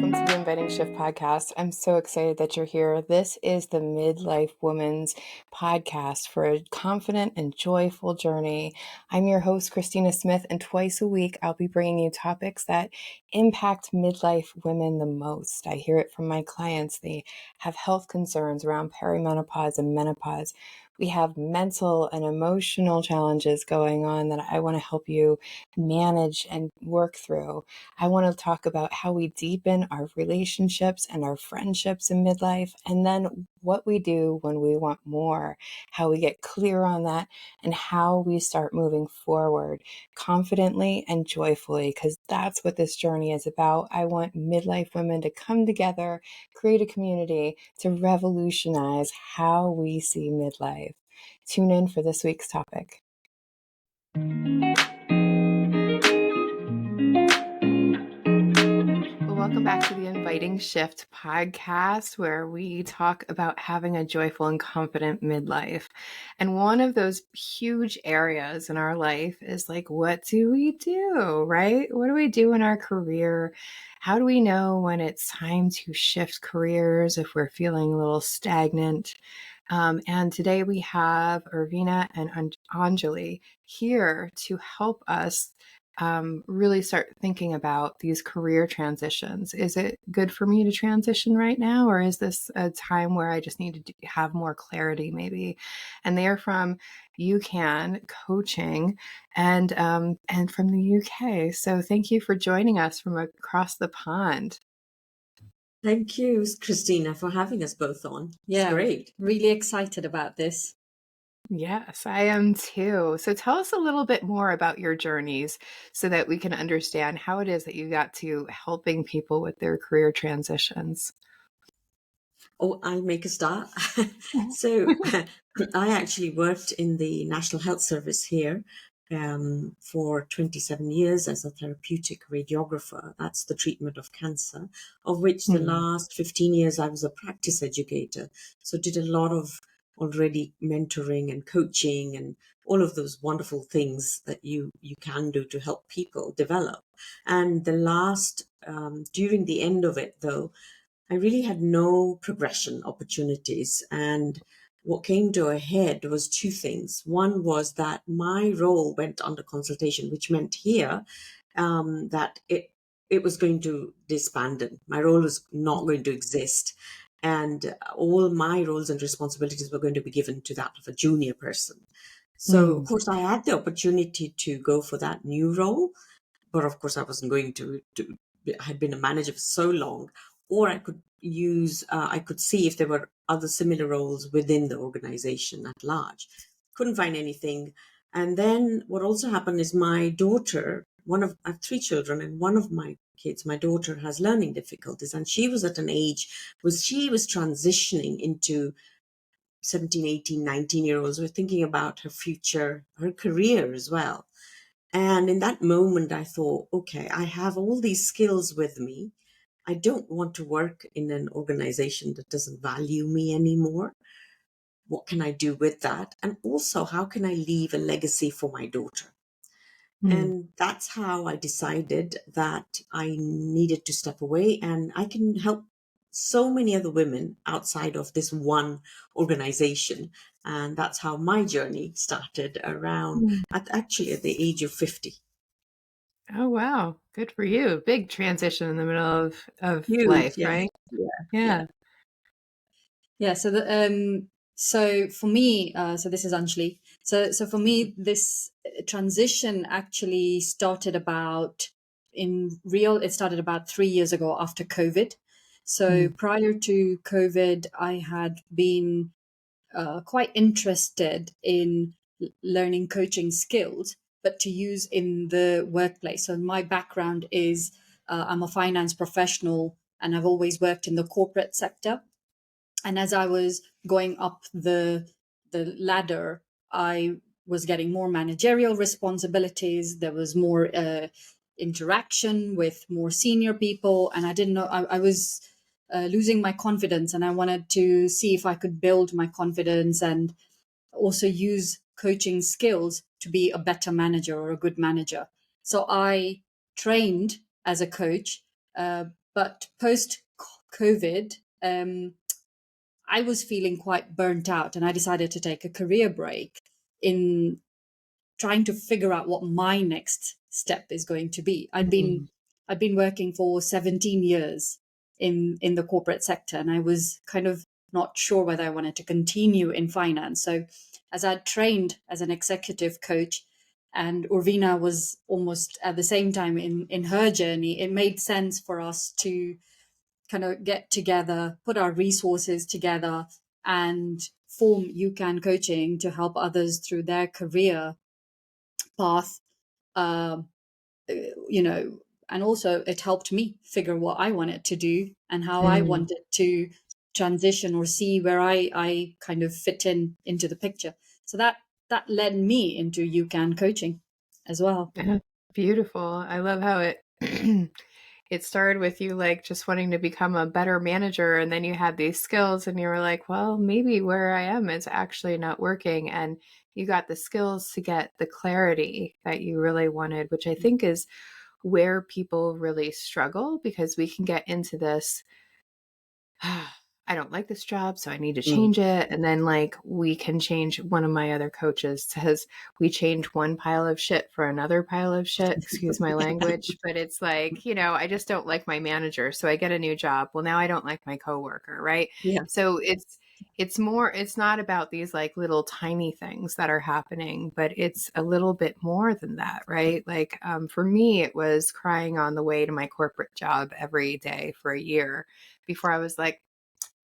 welcome to the Inviting Shift podcast. I'm so excited that you're here. This is the Midlife Woman's podcast for a confident and joyful journey. I'm your host, Christina Smith, and twice a week I'll be bringing you topics that impact midlife women the most. I hear it from my clients. They have health concerns around perimenopause and menopause. We have mental and emotional challenges going on that I want to help you manage and work through. I want to talk about how we deepen our relationships and our friendships in midlife, and then what we do when we want more, how we get clear on that, and how we start moving forward confidently and joyfully, because that's what this journey is about. I want midlife women to come together, create a community to revolutionize how we see midlife. Tune in for this week's topic. Welcome back to the Inviting Shift podcast, where we talk about having a joyful and confident midlife. And one of those huge areas in our life is like, what do we do, right? What do we do in our career? How do we know when it's time to shift careers if we're feeling a little stagnant? And today we have Urvina and Anjali here to help us really start thinking about these career transitions. Is it good for me to transition right now, or is this a time where I just need to have more clarity maybe? And they are from UKAN Coaching and from the UK. So thank you for joining us from across the pond. Thank you, Christina, for having us both on. Yeah, it's great. Really excited about this. Yes, I am too. So tell us a little bit more about your journeys so that we can understand how it is that you got to helping people with their career transitions. Oh, I'll make a start. So I actually worked in the National Health Service here for 27 years as a therapeutic radiographer. That's the treatment of cancer, of which the last 15 years I was a practice educator. So did a lot of already mentoring and coaching and all of those wonderful things that you can do to help people develop. And the last, during the end of it though, I really had no progression opportunities. And what came to a head was two things. One was that my role went under consultation, which meant here that it was going to disband. My role was not going to exist. And all my roles and responsibilities were going to be given to that of a junior person. So, of course, I had the opportunity to go for that new role. But of course, I wasn't going to I had been a manager for so long, or I could I could see if there were other similar roles within the organization at large. Couldn't find anything. And then what also happened is my daughter, I have three children, and one of my kids, my daughter, has learning difficulties. And she was at an age where she was transitioning into 17, 18, 19-year-olds were thinking about her future, her career as well. And in that moment, I thought, okay, I have all these skills with me. I don't want to work in an organization that doesn't value me anymore. What can I do with that? And also, how can I leave a legacy for my daughter? And that's how I decided that I needed to step away, and I can help so many other women outside of this one organization. And that's how my journey started around actually at the age of 50. Oh, wow. Good for you. Big transition in the middle of Huge, life, yeah. right? Yeah. Yeah. So for me, so this is Anjali. So for me, this transition actually started it started about 3 years ago after COVID. So prior to COVID, I had been quite interested in learning coaching skills, but to use in the workplace. So my background is I'm a finance professional, and I've always worked in the corporate sector. And as I was going up the ladder, I was getting more managerial responsibilities. There was more interaction with more senior people, and I didn't know. I was losing my confidence, and I wanted to see if I could build my confidence and also use coaching skills to be a better manager or a good manager. So I trained as a coach, But post COVID, I was feeling quite burnt out, and I decided to take a career break in trying to figure out what my next step is going to be. Mm. I'd been working for 17 years in the corporate sector, and I was kind of not sure whether I wanted to continue in finance. So as I trained as an executive coach, and Urvina was almost at the same time in her journey, it made sense for us to kind of get together, put our resources together, and form UKAN Coaching to help others through their career path. Um, you know, and also it helped me figure what I wanted to do and how I Mm. wanted to transition or see where I kind of fit into the picture. So that led me into UCAN coaching as well. Yeah, beautiful. I love how it it started with you like just wanting to become a better manager, and then you had these skills and you were like, well, maybe where I am is actually not working, and you got the skills to get the clarity that you really wanted, which I think is where people really struggle, because we can get into this I don't like this job, so I need to Mm. change it. And then, like, we can change. One of my other coaches says we change one pile of shit for another pile of shit. Excuse my language. But it's like, I just don't like my manager. So I get a new job. Well, now I don't like my coworker. Right. Yeah. So it's not about these like little tiny things that are happening, but it's a little bit more than that. Right. Like, for me, it was crying on the way to my corporate job every day for a year before I was like,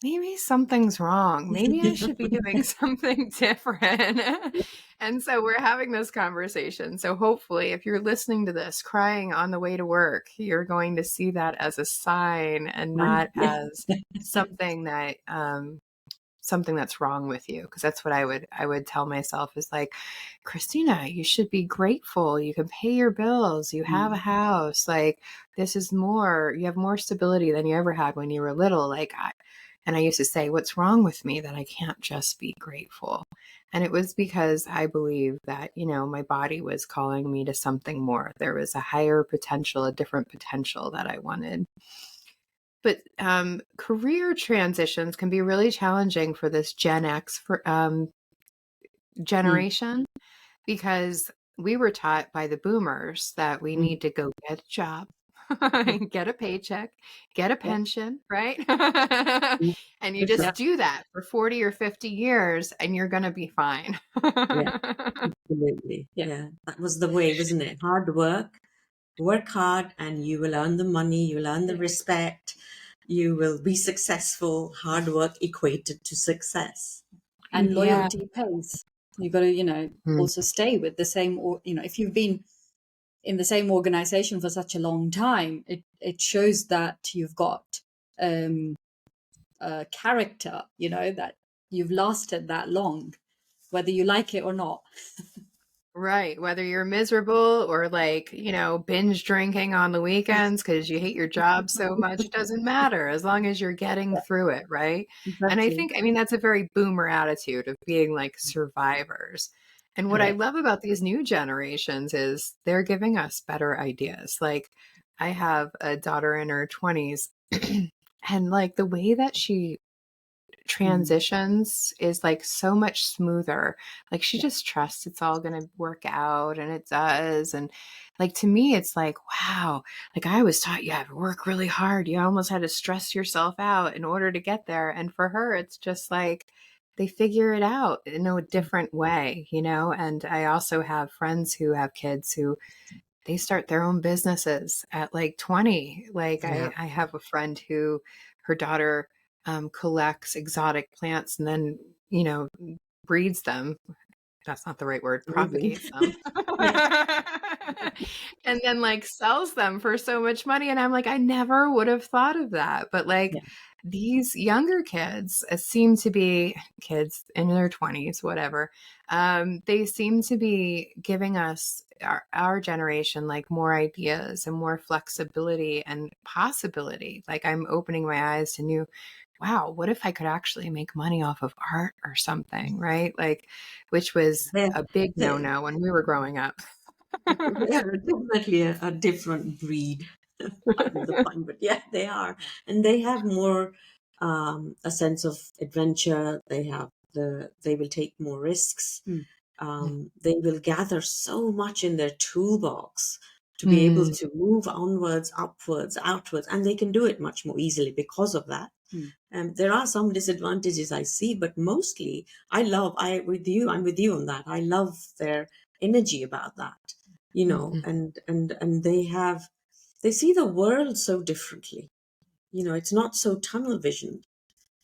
maybe something's wrong. Maybe I should be doing something different. And so we're having this conversation. So hopefully, if you're listening to this crying on the way to work, you're going to see that as a sign and not Yeah. as something that something that's wrong with you. Because that's what I would tell myself is like, Christina, you should be grateful. You can pay your bills. You have a house. Like, this is more. You have more stability than you ever had when you were little. And I used to say, what's wrong with me that I can't just be grateful? And it was because I believe that, my body was calling me to something more. There was a higher potential, a different potential that I wanted. But career transitions can be really challenging for this Gen X Mm. generation, because we were taught by the boomers that we Mm. need to go get a job, Yeah. get a paycheck, get a Yeah. pension, right? Mm. And you Yeah. just do that for 40 or 50 years and you're going to be fine. Yeah. Absolutely. Yeah. Yeah. That was the way, wasn't it? Hard work hard, and you will earn the money, you will earn the respect, you will be successful. Hard work equated to success. And Yeah. loyalty pays. You've got to, Mm. also stay with the same, or, if you've been in the same organization for such a long time, it shows that you've got character, that you've lasted that long, whether you like it or not. Right. Whether you're miserable or like, binge drinking on the weekends because you hate your job so much, doesn't matter as long as you're getting Yeah, through it. Right. And exactly. I mean, that's a very boomer attitude of being like survivors. And what I Correct. love about these new generations is they're giving us better ideas. Like, I have a daughter in her 20s, and like the way that she Mm. transitions is like so much smoother. Like, she Yeah. just trusts it's all going to work out, and it does. And like, to me, it's like, wow, like I was taught you have to work really hard. You almost had to stress yourself out in order to get there. And for her, it's just like they figure it out in a different way, And I also have friends who have kids who they start their own businesses at like 20. Like, Yeah. I have a friend who her daughter collects exotic plants and then, breeds them. That's not the right word, Amazing. propagates them. Yeah. And then like sells them for so much money. And I'm like, I never would have thought of that. But like Yeah. these younger kids seem to be kids in their 20s, whatever. They seem to be giving us our generation like more ideas and more flexibility and possibility. Like, I'm opening my eyes to new, wow, what if I could actually make money off of art or something, right? Like, which was They're, a big they're, no-no when we were growing up. they're definitely a different breed. Pardon the pun, but yeah, they are. And they have more a sense of adventure. They will take more risks. They will gather so much in their toolbox to be able Mm. to move onwards, upwards, outwards, and they can do it much more easily because of that. There are some disadvantages I see, but mostly I'm with you on that. I love their energy about that, Mhm. and they see the world so differently. It's not so tunnel visioned.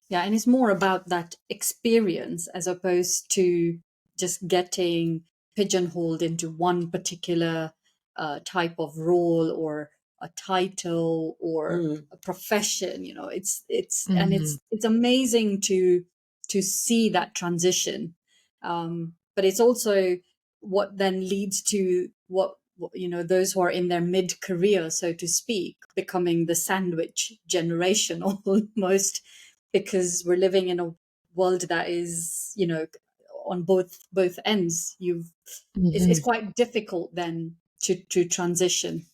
Yeah, and it's more about that experience as opposed to just getting pigeonholed into one particular type of role or a title or Mm, a profession. And Mhm. it's amazing to see that transition. But it's also what then leads to those who are in their mid career, so to speak, becoming the sandwich generation almost, because we're living in a world that is, on both ends. It's Mhm. quite difficult then to transition.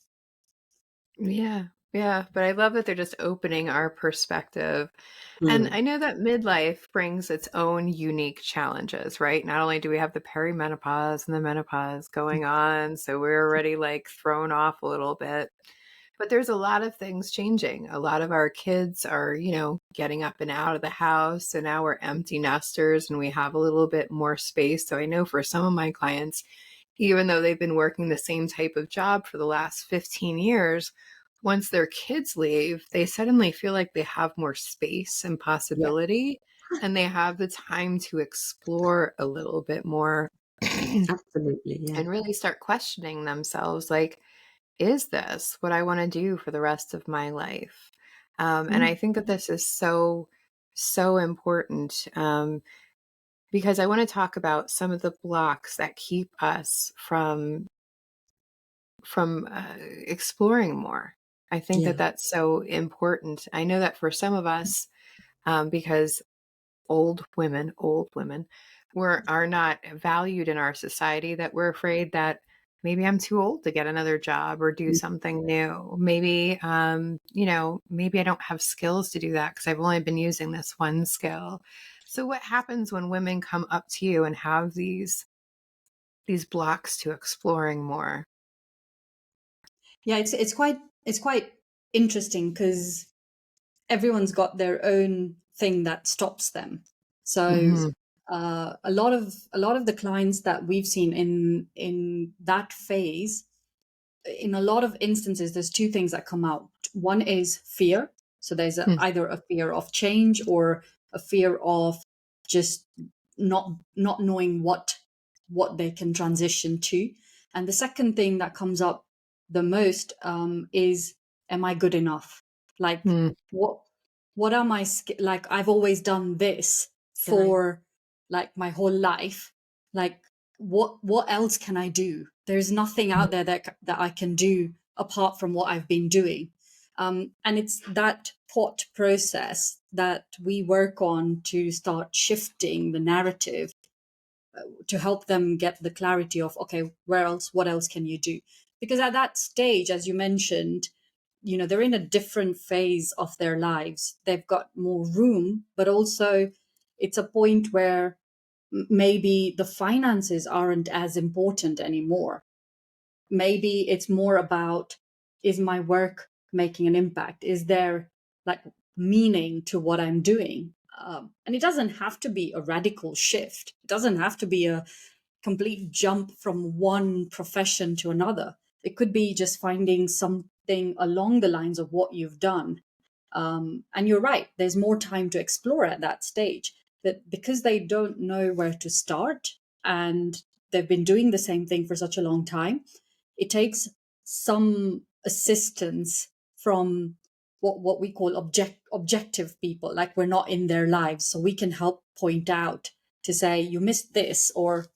Yeah. Yeah. But I love that they're just opening our perspective. And mm, I know that midlife brings its own unique challenges, right? Not only do we have the perimenopause and the menopause going on, so we're already like thrown off a little bit. But there's a lot of things changing. A lot of our kids are, getting up and out of the house. So now we're empty nesters and we have a little bit more space. So I know for some of my clients, even though they've been working the same type of job for the last 15 years, once their kids leave, they suddenly feel like they have more space and yeah, possibility, and they have the time to explore a little bit more and absolutely. Yeah. really start questioning themselves like, is this what I want to do for the rest of my life? And I Mm. think that this is so, so important, because I want to talk about some of the blocks that keep us from exploring more. I think that Yeah. that's so important. I know that for some of us, because old women, are not valued in our society, that we're afraid that maybe I'm too old to get another job or do something new. Maybe, maybe I don't have skills to do that because I've only been using this one skill. So what happens when women come up to you and have these blocks to exploring more? Yeah, it's quite interesting because everyone's got their own thing that stops them. So Hmm. a lot of the clients that we've seen in that phase, in a lot of instances, there's two things that come out. One is fear. So there's either a fear of change or a fear of just not knowing what they can transition to. And the second thing that comes up the most is, am I good enough? Like, Mm-hmm. what are my like, I've always done this Right. for like my whole life. Like, what else can I do? There's nothing out there that I can do apart from what I've been doing. And it's that thought process that we work on to start shifting the narrative, to help them get the clarity of, okay, what else can you do? Because at that stage, as you mentioned, they're in a different phase of their lives. They've got more room, but also it's a point where maybe the finances aren't as important anymore. Maybe it's more about, is my work making an impact? Is there like meaning to what I'm doing? And it doesn't have to be a radical shift. It doesn't have to be a complete jump from one profession to another. It could be just finding something along the lines of what you've done. And you're right, there's more time to explore at that stage. But because they don't know where to start and they've been doing the same thing for such a long time, it takes some assistance from what we call objective people. Like, we're not in their lives, so we can help point out to say, you missed this, or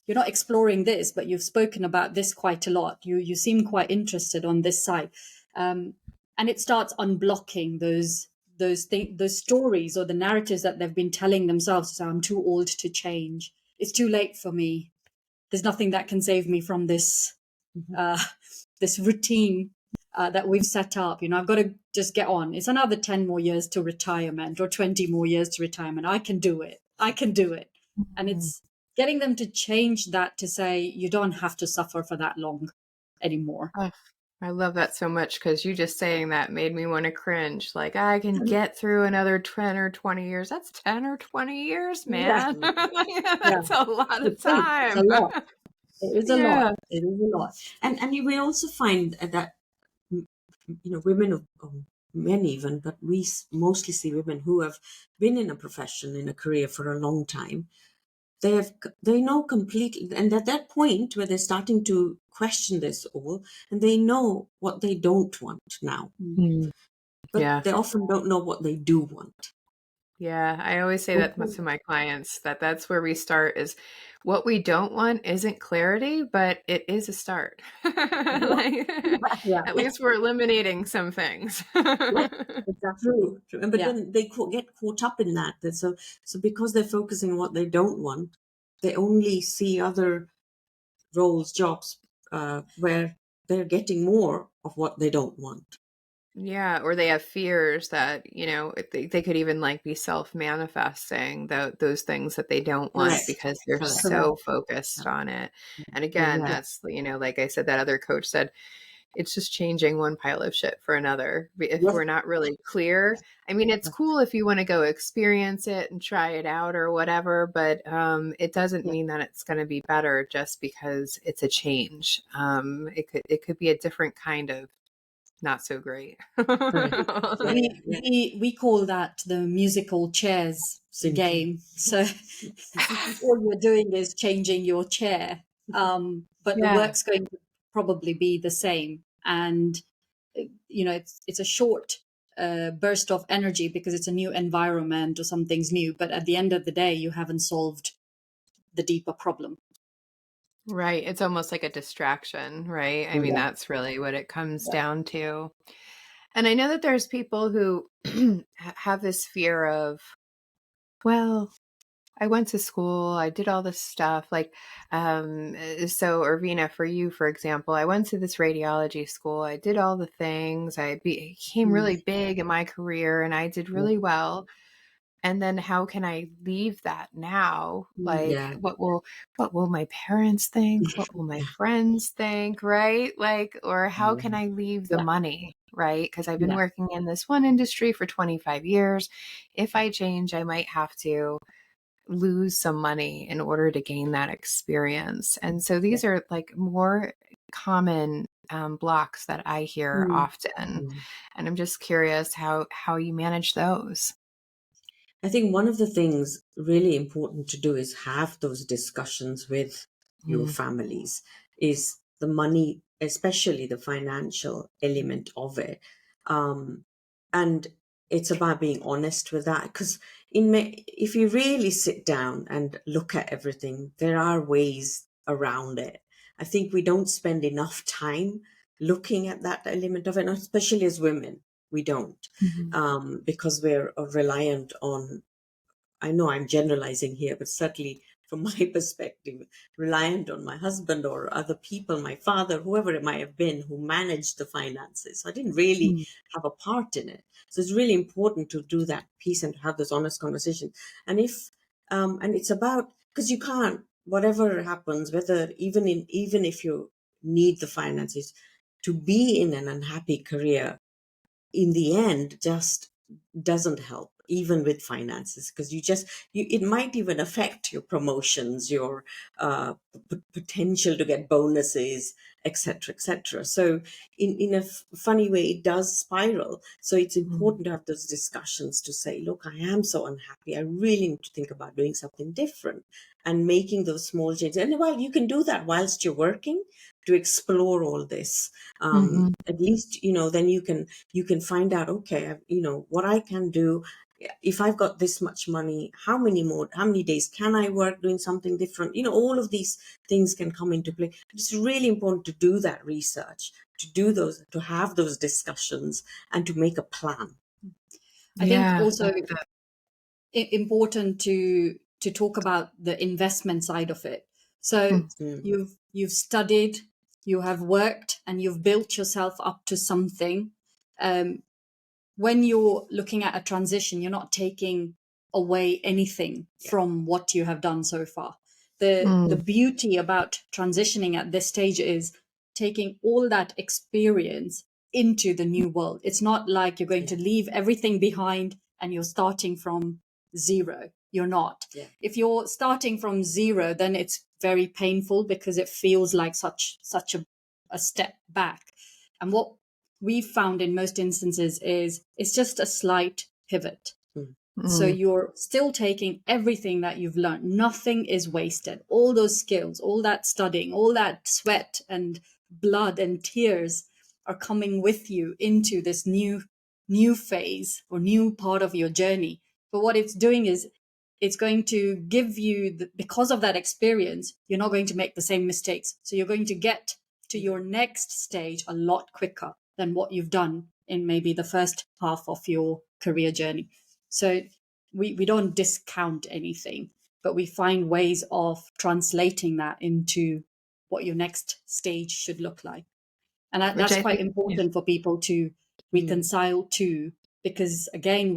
you're not exploring this, but you've spoken about this quite a lot. You seem quite interested on this side, and it starts unblocking those stories or the narratives that they've been telling themselves. So, I'm too old to change. It's too late for me. There's nothing that can save me from this Mhm. uh, this routine. that we've set up. I've got to just get on. It's another 10 more years to retirement or 20 more years to retirement. I can do it. I can do it. And it's getting them to change that to say, you don't have to suffer for that long anymore. Oh, I love that so much, because you just saying that made me want to cringe. Like, I can get through another 10 or 20 years. That's 10 or 20 years, Yeah. man. Yeah. That's a lot of It's a time. lot. It is a lot. Yeah. It is a lot. And you will also find that women of men even, but we mostly see women who have been in a profession, in a career for a long time. They know completely, and at that point where they're starting to question this all, and they know what they don't want now, but Yeah. they often don't know what they do want. Yeah, I always say that to my clients, that that's where we start, is what we don't want isn't clarity, but it is a start. Like, Yeah. at least we're eliminating some things. Yeah. True. But Yeah. then they get caught up in that. So because they're focusing on what they don't want, they only see other roles, jobs, where they're getting more of what they don't want. Yeah, or they have fears that, they could even like be self-manifesting those things that they don't want, Correct. because they're Correct. so focused on it. And again, Yeah. that's, like I said, that other coach said, it's just changing one pile of shit for another. If Yes. we're not really clear, I mean, it's cool if you want to go experience it and try it out or whatever, but it doesn't mean that it's going to be better just because it's a change. It could be a different kind of not so great. We call that the musical chairs game. So all you're doing is changing your chair, but the Yeah. work's going to probably be the same. And it's a short burst of energy because it's a new environment or something's new. But at the end of the day, you haven't solved the deeper problem. Right. It's almost like a distraction, right? I mean, that's really what it comes down to. And I know that there's people who have this fear of, well, I went to school, I did all this stuff. Like, so Urvina, for you, for example, I went to this radiology school, I did all the things, I became really big in my career, and I did really well. And then how can I leave that now? Like, Yeah. what will my parents think? What will my friends think? Right? Like, or how can I leave the money? Right? Because I've been working in this one industry for 25 years. If I change, I might have to lose some money in order to gain that experience. And so these are like more common blocks that I hear often. And I'm just curious how you manage those. I think one of the things really important to do is have those discussions with your families, is the money, especially the financial element of it. And it's about being honest with that, because if you really sit down and look at everything, there are ways around it. I think we don't spend enough time looking at that element of it, especially as women. We don't, because we're reliant on, I know I'm generalizing here, but certainly from my perspective, reliant on my husband or other people, my father, whoever it might have been, who managed the finances. So I didn't really have a part in it. So it's really important to do that piece and to have this honest conversation. And and it's about, because you can't, whatever happens, whether even if you need the finances to be in an unhappy career, in the end just doesn't help, even with finances, because it might even affect your promotions, your potential to get bonuses, etc., etc. So in a funny way, it does spiral. So it's important to have those discussions to say, look, I am so unhappy, I really need to think about doing something different, and making those small changes. And while you can do that whilst you're working, to explore all this, at least then you can find out, okay, what I can do. If I've got this much money, how many days can I work doing something different? All of these things can come into play. It's really important to do that research, to have those discussions, and to make a plan. I think also important to talk about the investment side of it. So you've studied, you have worked and you've built yourself up to something. When you're looking at a transition, you're not taking away anything from what you have done so far. The beauty about transitioning at this stage is taking all that experience into the new world. It's not like you're going to leave everything behind and you're starting from zero. You're not. If you're starting from zero, then it's very painful because it feels like such a step back. And what we've found in most instances is it's just a slight pivot. So you're still taking everything that you've learned. Nothing is wasted. All those skills, all that studying, all that sweat and blood and tears are coming with you into this new phase or new part of your journey. But what it's doing is it's going to give you, because of that experience, you're not going to make the same mistakes. So you're going to get to your next stage a lot quicker than what you've done in maybe the first half of your career journey. So we don't discount anything, but we find ways of translating that into what your next stage should look like. And that's quite important for people to reconcile to, because again,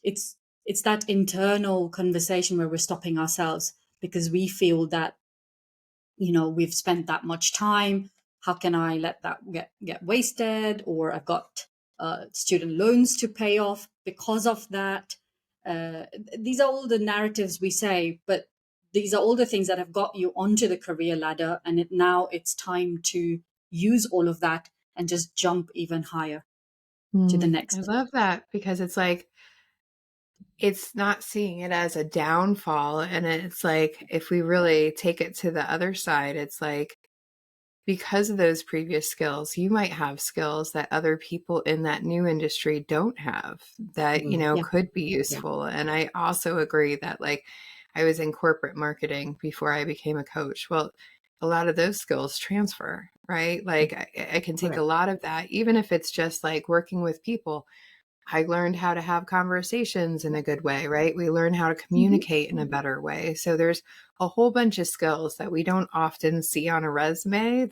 it's that internal conversation where we're stopping ourselves because we feel that, we've spent that much time. How can I let that get wasted? Or I've got student loans to pay off because of that. These are all the narratives we say, but these are all the things that have got you onto the career ladder. And now it's time to use all of that and just jump even higher to the next. I love that, because it's like, it's not seeing it as a downfall. And it's like, if we really take it to the other side, it's like, because of those previous skills, you might have skills that other people in that new industry don't have that, could be useful. And I also agree that, like, I was in corporate marketing before I became a coach. Well, a lot of those skills transfer, right? Like I can take a lot of that, even if it's just like working with people. I learned how to have conversations in a good way, right? We learn how to communicate in a better way. So there's a whole bunch of skills that we don't often see on a resume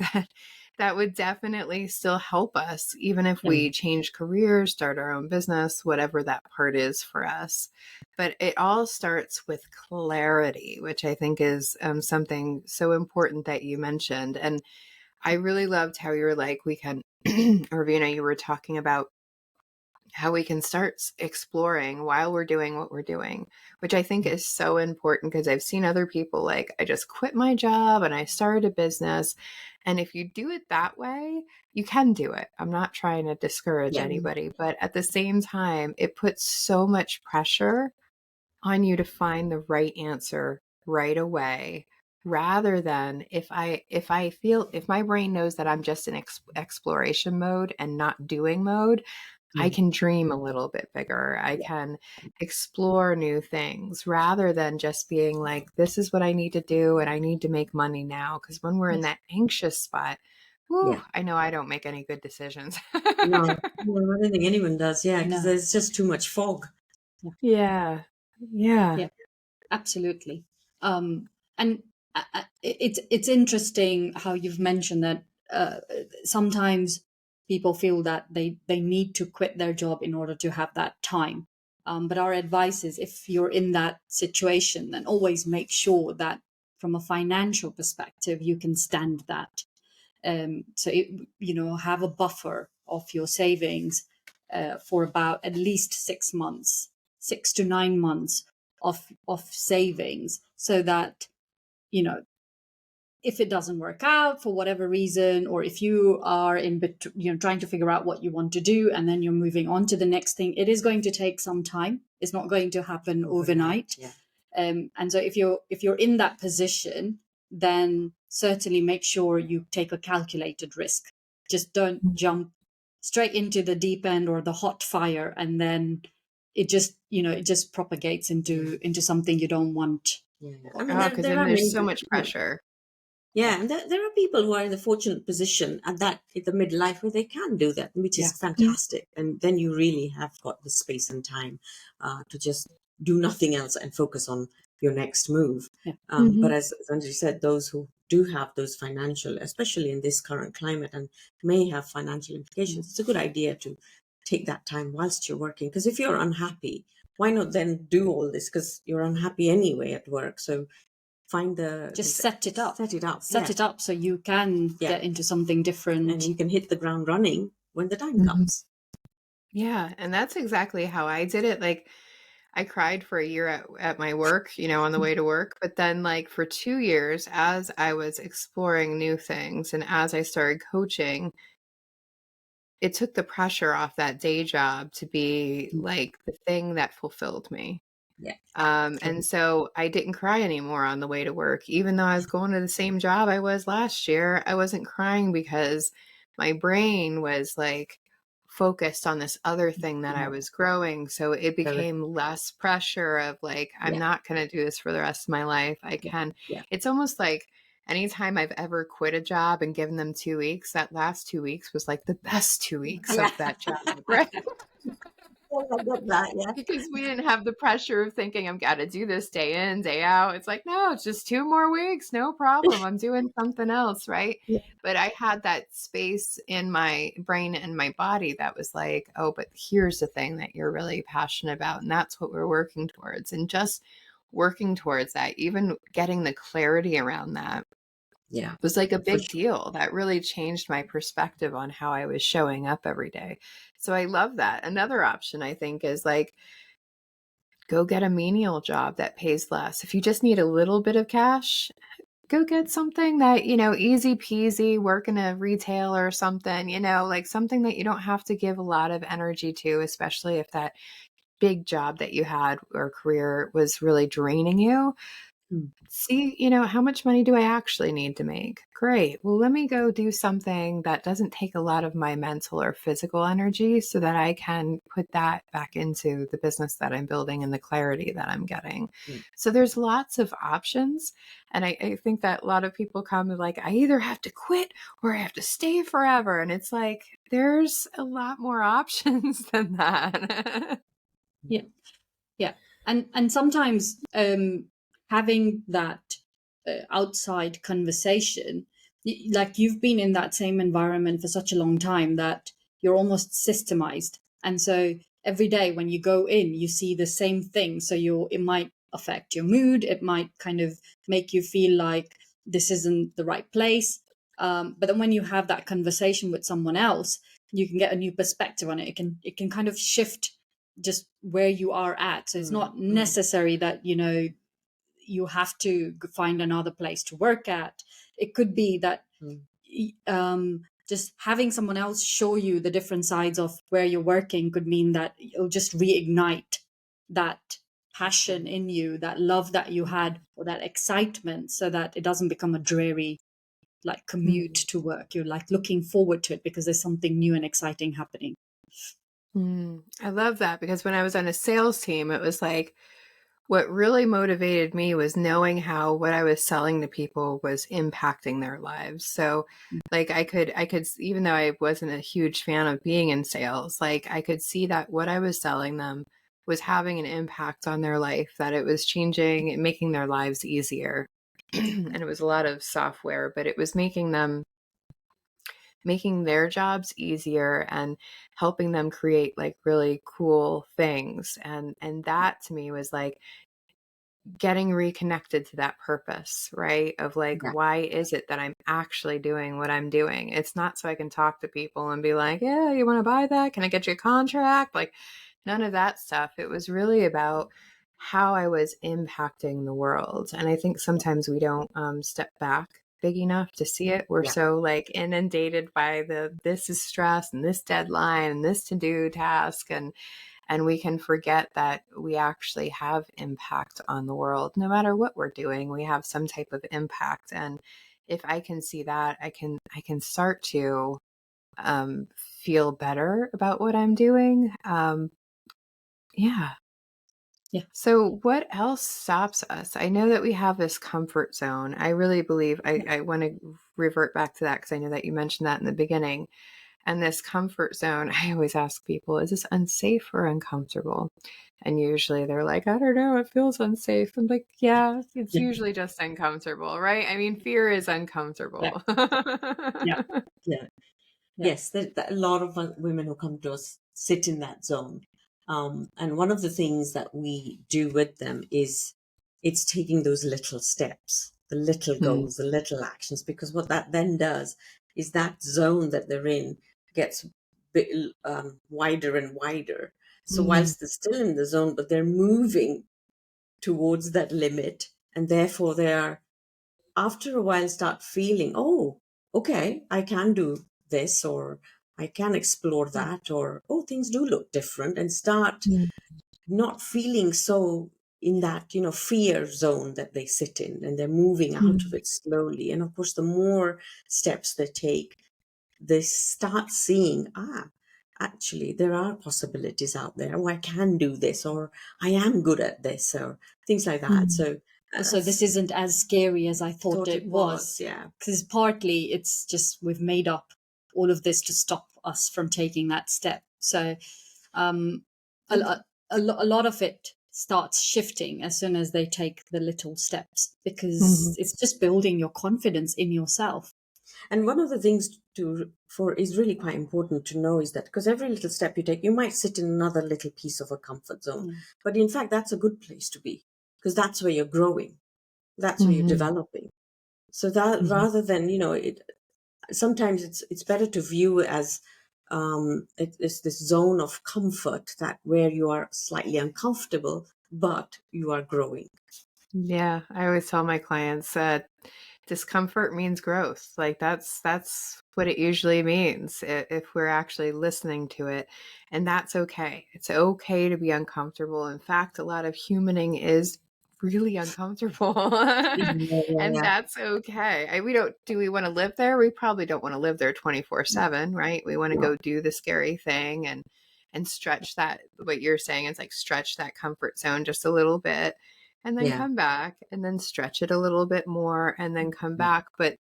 that would definitely still help us, even if we change careers, start our own business, whatever that part is for us. But it all starts with clarity, which I think is something so important that you mentioned. And I really loved how you were like, we can, Urvina, you were talking about how we can start exploring while we're doing what we're doing, which I think is so important, because I've seen other people like, I just quit my job and I started a business. And if you do it that way, you can do it. I'm not trying to discourage anybody, but at the same time, it puts so much pressure on you to find the right answer right away, rather than if my brain knows that I'm just in exploration mode and not doing mode, I can dream a little bit bigger. I can explore new things, rather than just being like, this is what I need to do and I need to make money now. Because when we're in that anxious spot, I know I don't make any good decisions. No, I don't think anyone does. Yeah, because there's just too much fog. Yeah, absolutely. And it's interesting how you've mentioned that sometimes people feel that they need to quit their job in order to have that time. But our advice is, if you're in that situation, then always make sure that from a financial perspective, you can stand that. So, have a buffer of your savings for about at least 6 months, 6 to 9 months of savings, so that, if it doesn't work out for whatever reason, or if you are trying to figure out what you want to do and then you're moving on to the next thing, it is going to take some time. It's not going to happen overnight. And so if you're in that position, then certainly make sure you take a calculated risk. Just don't jump straight into the deep end or the hot fire, and then it just propagates into something you don't want. I mean, because then there's so much pressure. Yeah, and there are people who are in the fortunate position at the midlife where they can do that, which is fantastic. And then you really have got the space and time to just do nothing else and focus on your next move. But as Anjali said, those who do have those financial, especially in this current climate, and may have financial implications, it's a good idea to take that time whilst you're working. Because if you're unhappy, why not then do all this? Because you're unhappy anyway at work. So find Just set it up. Set it up. Set it up so you can get into something different. And you can hit the ground running when the time Mhm. comes. Yeah. And that's exactly how I did it. Like, I cried for a year at my work, on the way to work. But then, like, for 2 years, as I was exploring new things and as I started coaching, it took the pressure off that day job to be like the thing that fulfilled me. Yeah. And so I didn't cry anymore on the way to work. Even though I was going to the same job I was last year, I wasn't crying because my brain was like focused on this other thing that I was growing. So it became less pressure of like, I'm not going to do this for the rest of my life. I can. Yeah. It's almost like anytime I've ever quit a job and given them 2 weeks, that last 2 weeks was like the best 2 weeks of that job, right? I get that, yeah. Because we didn't have the pressure of thinking I've got to do this day in, day out. It's like, no, it's just 2 more weeks. No problem. I'm doing something else. Right. Yeah. But I had that space in my brain and my body that was like, oh, but here's the thing that you're really passionate about. And that's what we're working towards. And just working towards that, even getting the clarity around that was like a big deal. That really changed my perspective on how I was showing up every day. So I love that. Another option I think is like, go get a menial job that pays less. If you just need a little bit of cash, go get something that, easy peasy, work in a retail or something, like something that you don't have to give a lot of energy to, especially if that big job that you had or career was really draining you. See, how much money do I actually need to make? Great. Well, let me go do something that doesn't take a lot of my mental or physical energy so that I can put that back into the business that I'm building and the clarity that I'm getting. So there's lots of options. And I think that a lot of people come like, I either have to quit or I have to stay forever. And it's like, there's a lot more options than that. Yeah. Yeah. And sometimes having that outside conversation, like you've been in that same environment for such a long time that you're almost systemized. And so every day when you go in, you see the same thing. So it might affect your mood. It might kind of make you feel like this isn't the right place. But then when you have that conversation with someone else, you can get a new perspective on it. It can kind of shift just where you are at. So it's not necessary that, you have to find another place to work at. It could be that just having someone else show you the different sides of where you're working could mean that it'll just reignite that passion in you, that love that you had, or that excitement, so that it doesn't become a dreary like commute to work. You're like looking forward to it because there's something new and exciting happening. I love that, because when I was on a sales team, it was like, what really motivated me was knowing how what I was selling to people was impacting their lives. So like I could, even though I wasn't a huge fan of being in sales, like I could see that what I was selling them was having an impact on their life, that it was changing and making their lives easier. And it was a lot of software, but it was making their jobs easier and helping them create like really cool things. And that to me was like getting reconnected to that purpose, right? Of like, why is it that I'm actually doing what I'm doing? It's not so I can talk to people and be like, yeah, you want to buy that? Can I get you a contract? Like none of that stuff. It was really about how I was impacting the world. And I think sometimes we don't step back big enough to see it. We're so like inundated by this is stress and this deadline and this to-do task, and we can forget that we actually have impact on the world. No matter what we're doing, we have some type of impact. And if I can see that, I can start to feel better about what I'm doing. Yeah. So what else stops us? I know that we have this comfort zone. I really believe I want to revert back to that because I know that you mentioned that in the beginning. And this comfort zone, I always ask people, is this unsafe or uncomfortable? And usually they're like, I don't know, it feels unsafe. I'm like, yeah, it's Yeah. usually just uncomfortable, right? I mean, fear is Yeah. uncomfortable. Yeah. Yeah. Yeah. Yes, a lot of women who come to us sit in that zone. And one of the things that we do with them is it's taking those little steps, the little Hmm. goals, the little actions, because what that then does is that zone that they're in gets wider and wider. So Mm. whilst they're still in the zone, but they're moving towards that limit, and therefore they are, after a while, start feeling, oh, okay, I can do this, or I can explore that, or oh, things do look different, and start Mm. not feeling so in that, fear zone that they sit in, and they're moving out of Mm. it slowly. And of course, the more steps they take, they start seeing, actually, there are possibilities out there. Oh, I can do this, or I am good at this, or things like that. Mm. So So this that's isn't as scary as I thought thought it it was, was, yeah. because partly it's just we've made up all of this to stop us from taking that step. So um, a, And lo- a lot of it starts shifting as soon as they take the little steps, because Mhm. it's just building your confidence in yourself. And one of the things to for is really quite important to know is that, because every little step you take, you might sit in another little piece of a comfort zone, Mm. but in fact, that's a good place to be, because that's where you're growing, that's where you're Mhm. developing. So that Mhm. rather than, sometimes it's better to view it as it's this zone of comfort, that where you are slightly uncomfortable, but you are growing. Yeah, I always tell my clients that discomfort means growth. Like that's what it usually means if we're actually listening to it, and that's okay. It's okay to be uncomfortable. In fact, a lot of humaning is really uncomfortable, Yeah, and yeah, that's okay. We don't do we want to live there? We probably don't want to live there 24/7, right? We want to yeah, go do the scary thing and stretch that, what you're saying is like stretch that comfort zone just a little bit and then yeah, come back and then stretch it a little bit more and then come back. But,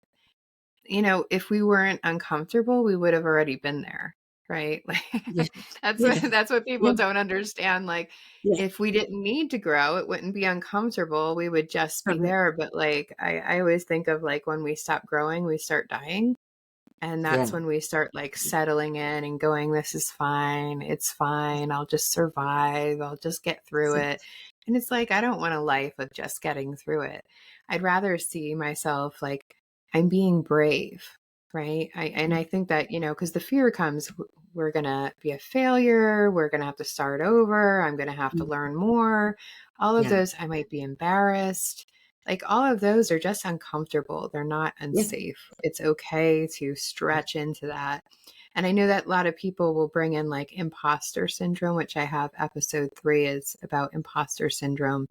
if we weren't uncomfortable, we would have already been there, right? yeah, Like that's yeah, that's what people yeah, don't understand. Like yeah. if we didn't need to grow, it wouldn't be uncomfortable. We would just be Correct. there. But like I always think of like when we stop growing, we start dying. And Yeah, that's when we start like settling in and going, this is fine. It's fine. I'll just survive. I'll just get through so, it. And it's like, I don't want a life of just getting through it. I'd rather see myself like I'm being brave, right? And I think that, because the fear comes, we're going to be a failure. We're going to have to start over. I'm going to have to learn more. All of yeah, those, I might be embarrassed. Like all of those are just uncomfortable. They're not yeah, unsafe. It's okay to stretch into that. And I know that a lot of people will bring in like imposter syndrome, which I have episode 3 is about imposter syndrome.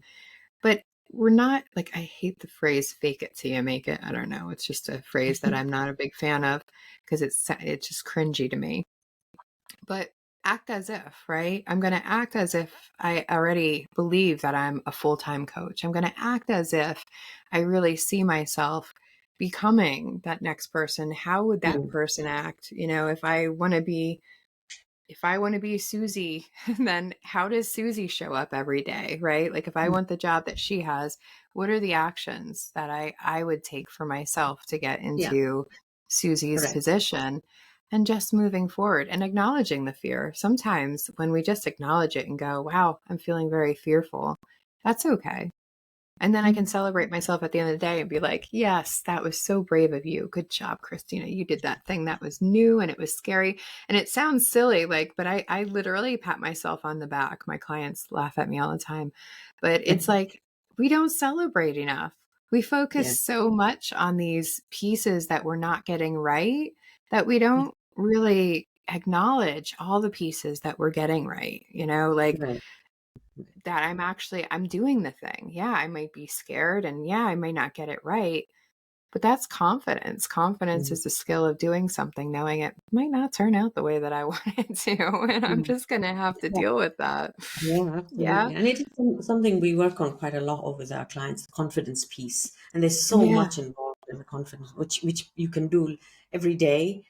But we're not like, I hate the phrase fake it till you make it. I don't know. It's just a phrase that I'm not a big fan of because it's just cringy to me. But act as if, right? I'm going to act as if I already believe that I'm a full-time coach. I'm going to act as if I really see myself becoming that next person. How would that mm, person act? If I want to be Susie, then how does Susie show up every day, right? Like if I mm, want the job that she has, what are the actions that I would take for myself to get yeah, into Susie's correct. position? And just moving forward and acknowledging the fear. Sometimes when we just acknowledge it and go, wow, I'm feeling very fearful, that's okay. And then I can Mm, celebrate myself at the end of the day and be like, yes, that was so brave of you. Good job, Christina. You did that thing that was new and it was scary. And it sounds silly, like, but I literally pat myself on the back. My clients laugh at me all the time. But it's like, we don't celebrate enough. We focus yeah, so much on these pieces that we're not getting right that we don't really acknowledge all the pieces that we're getting right. Like, right. that I'm doing the thing. Yeah, I might be scared and yeah, I may not get it right, but that's confidence. Confidence Mm, is the skill of doing something, knowing it might not turn out the way that I want it to, and I'm mm, just going to have to yeah, deal with that. yeah, Yeah. absolutely. And it is something we work on quite a lot with our clients, the confidence piece. And there's so Yeah. much involved in the confidence, which you can do every day.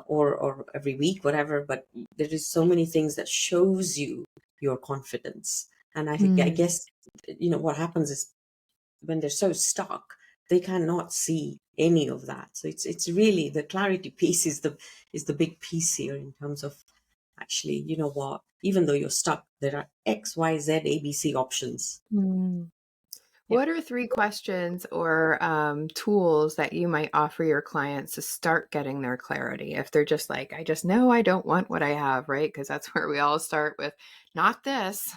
or every week, whatever. But there is so many things that shows you your confidence. And I guess, what happens is when they're so stuck, they cannot see any of that. So it's really the clarity piece is the big piece here in terms of actually, what, even though you're stuck, there are X, Y, Z, ABC options. Yeah. What are 3 questions or tools that you might offer your clients to start getting their clarity? If they're just like, I just know I don't want what I have, right? Because that's where we all start with, not this.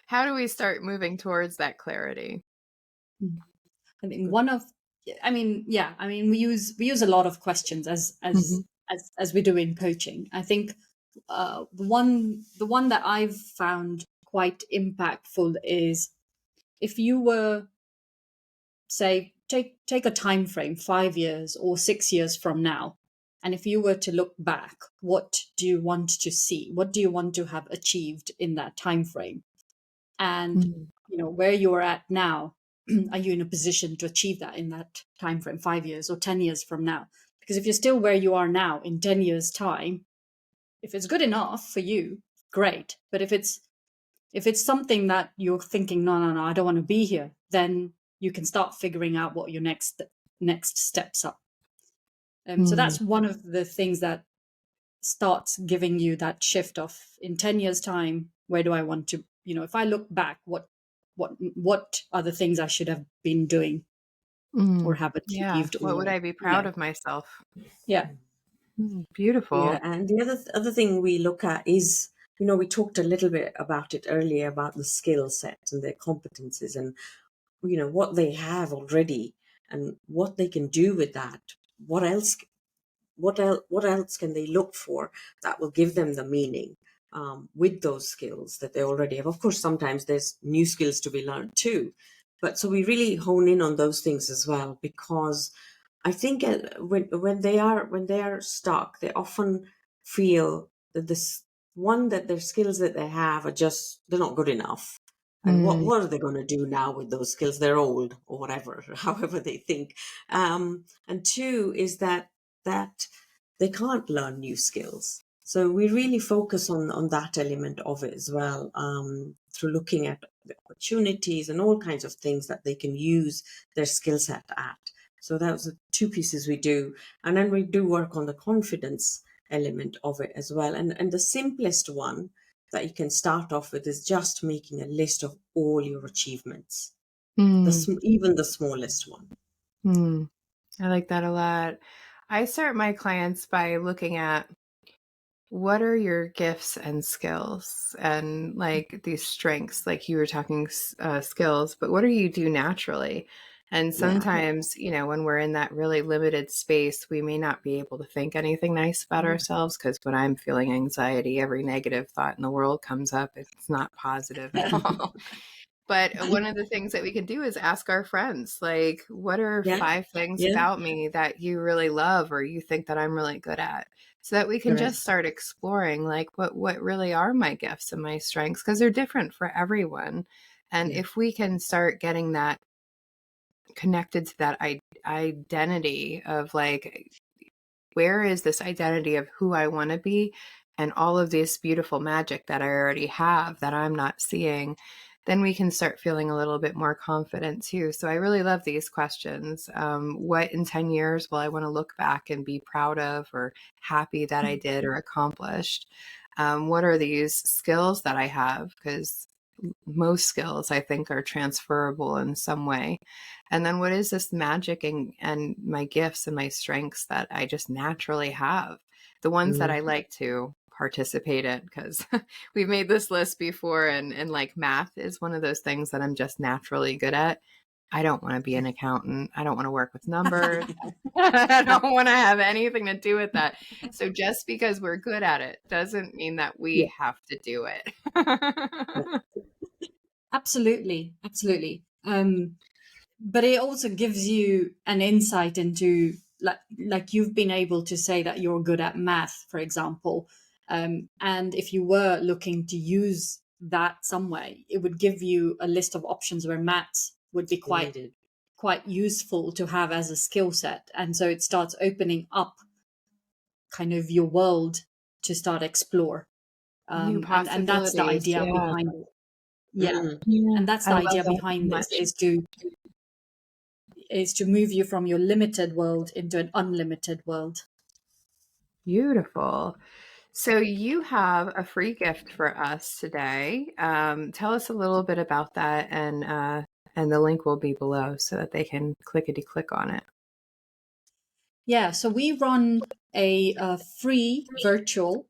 How do we start moving towards that clarity? I think we use a lot of questions as we do in coaching. I think the one that I've found quite impactful is, if you were, say, take a time frame, 5 years or 6 years from now, and if you were to look back, what do you want to see? What do you want to have achieved in that time frame? And where you're at now, are you in a position to achieve that in that time frame, 5 years or 10 years from now? Because if you're still where you are now in 10 years time, if it's good enough for you, great. But if it's something that you're thinking, no, I don't want to be here, then you can start figuring out what your next steps are. So that's one of the things that starts giving you that shift of, in 10 years time, where do I want to, if I look back, what are the things I should have been doing or have Yeah. achieved? What would I be proud of myself? Yeah. Beautiful. Yeah, and the other thing we look at is, we talked a little bit about it earlier about the skill set and their competencies and, what they have already and what they can do with that. What else? What else can they look for that will give them the meaning with those skills that they already have? Of course, sometimes there's new skills to be learned too, but so we really hone in on those things as well, because I think when they are stuck, they often feel that that their skills that they have they're not good enough. And what are they going to do now with those skills? They're old or whatever, however they think. And two is that they can't learn new skills. So we really focus on that element of it as well, through looking at the opportunities and all kinds of things that they can use their skill set at. So that was the 2 pieces we do. And then we do work on the confidence element of it as well. And the simplest one that you can start off with is just making a list of all your achievements, even the smallest one. I like that a lot. I start my clients by looking at, what are your gifts and skills and like these strengths, like you were talking skills, but what do you do naturally? And sometimes, when we're in that really limited space, we may not be able to think anything nice about ourselves, because when I'm feeling anxiety, every negative thought in the world comes up. It's not positive at all. But one of the things that we can do is ask our friends, like, what are 5 things about me that you really love or you think that I'm really good at? So that we can just start exploring, like, what really are my gifts and my strengths, because they're different for everyone. And if we can start getting that connected to that identity of, like, where is this identity of who I want to be and all of this beautiful magic that I already have that I'm not seeing, then we can start feeling a little bit more confident too. So I really love these questions. What in 10 years will I want to look back and be proud of or happy that I did or accomplished? What are these skills that I have? Because most skills, I think, are transferable in some way. And then what is this magic and my gifts and my strengths that I just naturally have? The ones that I like to participate in, because we've made this list before, and like math is one of those things that I'm just naturally good at. I don't want to be an accountant. I don't want to work with numbers. I don't want to have anything to do with that. So just because we're good at it doesn't mean that we have to do it. Absolutely. But it also gives you an insight into, like you've been able to say that you're good at math, for example. And if you were looking to use that some way, it would give you a list of options where maths would be quite quite useful to have as a skill set. And so it starts opening up kind of your world to start explore. New And that's the possibilities. idea Yeah. behind it. Yeah. Mm. Yeah. And that's I the love idea that so behind this much. is to move you from your limited world into an unlimited world. Beautiful. So you have a free gift for us today. Tell us a little bit about that, and the link will be below so that they can clickety click on it. Yeah, so we run a free virtual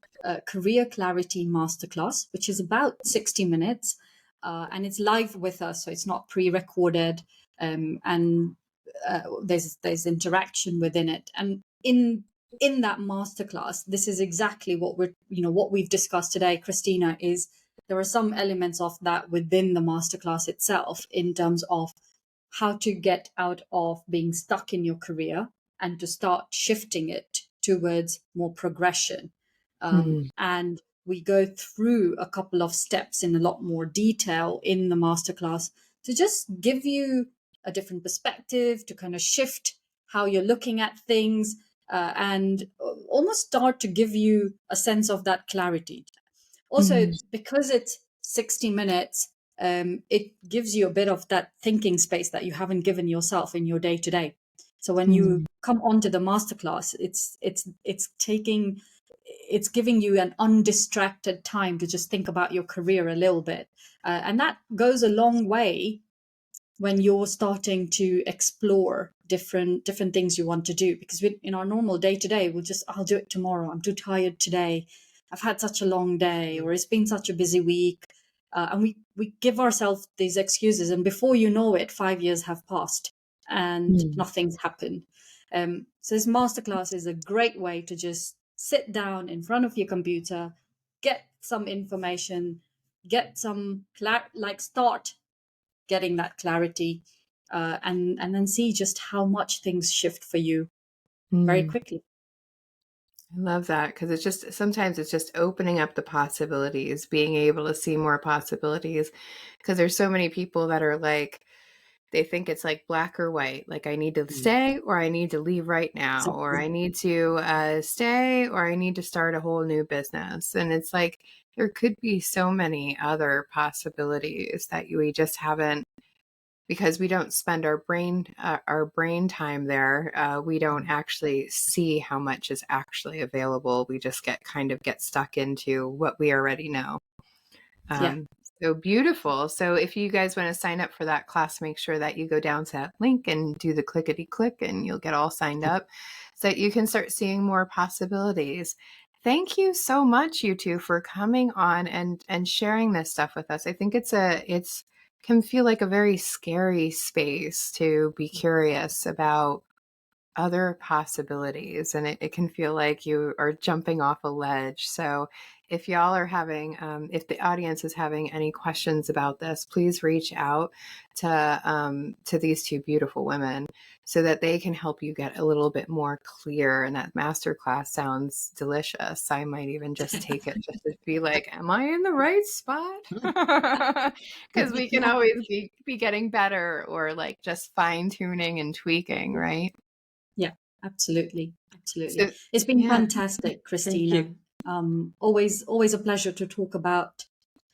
career clarity masterclass, which is about 60 minutes, and it's live with us, so it's not pre-recorded, and there's interaction within it. And in that masterclass, this is exactly what what we've discussed today, Christina. Is there are some elements of that within the masterclass itself in terms of how to get out of being stuck in your career and to start shifting it towards more progression. Mm, And we go through a couple of steps in a lot more detail in the masterclass to just give you a different perspective, to kind of shift how you're looking at things, and almost start to give you a sense of that clarity. Also, mm, because it's 60 minutes, it gives you a bit of that thinking space that you haven't given yourself in your day to day. So when you mm, come onto the masterclass, it's giving you an undistracted time to just think about your career a little bit, and that goes a long way when you're starting to explore different things you want to do. Because in our normal day to day, I'll do it tomorrow, I'm too tired today, I've had such a long day, or it's been such a busy week, and we give ourselves these excuses, and before you know it, 5 years have passed and mm, nothing's happened. So this masterclass is a great way to just sit down in front of your computer, get some information, get some start getting that clarity, and then see just how much things shift for you very mm. quickly. I love that because sometimes it's just opening up the possibilities, being able to see more possibilities. Because there's so many people that are like, they think it's like black or white. Like I need to stay or I need to leave right now, or Exactly. I need to stay or I need to start a whole new business. And it's like there could be so many other possibilities that we just haven't, because we don't spend our brain time there. We don't actually see how much is actually available. We just get stuck into what we already know. Yeah. So beautiful. So if you guys want to sign up for that class, make sure that you go down to that link and do the clickety click and you'll get all signed up so that you can start seeing more possibilities. Thank you so much, you two, for coming on and sharing this stuff with us. I think it's can feel like a very scary space to be curious about other possibilities, and it can feel like you are jumping off a ledge. So if y'all are having if the audience is having any questions about this, please reach out to these two beautiful women so that they can help you get a little bit more clear. And that masterclass sounds delicious. I might even just take it just to be like, am I in the right spot? Because we can always be getting better, or like just fine tuning and tweaking, right? Yeah, absolutely. So Absolutely. It's been yeah, fantastic, Thank Christina. you. Always a pleasure to talk about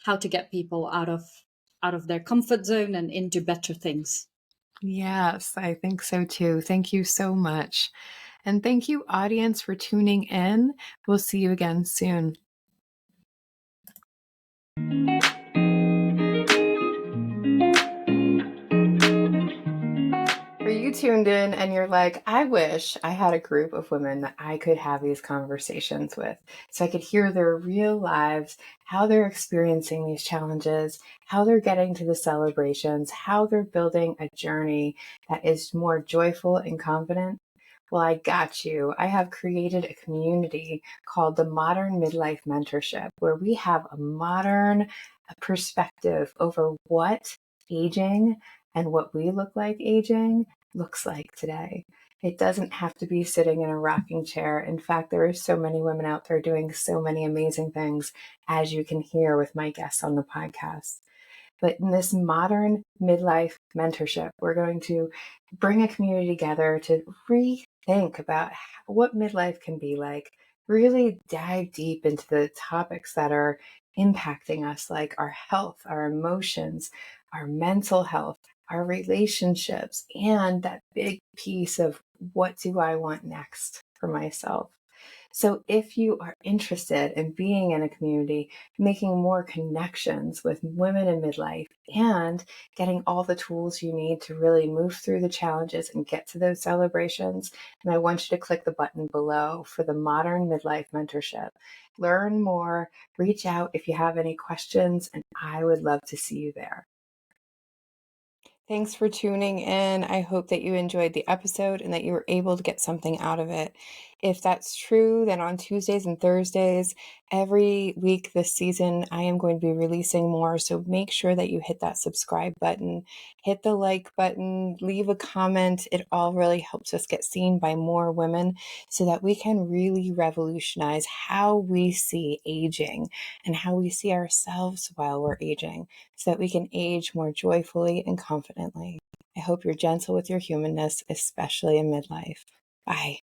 how to get people out of their comfort zone and into better things. yes, I think so too. Thank you so much. And thank you, audience, for tuning in. We'll see you again soon. Are you tuned in and you're like, I wish I had a group of women that I could have these conversations with so I could hear their real lives, how they're experiencing these challenges, how they're getting to the celebrations, how they're building a journey that is more joyful and confident? Well, I got you. I have created a community called the Modern Midlife Mentorship, where we have a modern perspective over what aging and what we look like aging looks like today. It doesn't have to be sitting in a rocking chair. In fact, there are so many women out there doing so many amazing things, as you can hear with my guests on the podcast. But in this modern midlife mentorship, we're going to bring a community together to rethink about what midlife can be like, really dive deep into the topics that are impacting us, like our health, our emotions, our mental health, our relationships, and that big piece of what do I want next for myself. So if you are interested in being in a community, making more connections with women in midlife, and getting all the tools you need to really move through the challenges and get to those celebrations, and I want you to click the button below for the Modern Midlife Mentorship. Learn more, reach out if you have any questions, and I would love to see you there. Thanks for tuning in. I hope that you enjoyed the episode and that you were able to get something out of it. If that's true, then on Tuesdays and Thursdays, every week this season, I am going to be releasing more. So make sure that you hit that subscribe button, hit the like button, leave a comment. It all really helps us get seen by more women so that we can really revolutionize how we see aging and how we see ourselves while we're aging, so that we can age more joyfully and confidently. I hope you're gentle with your humanness, especially in midlife. Bye.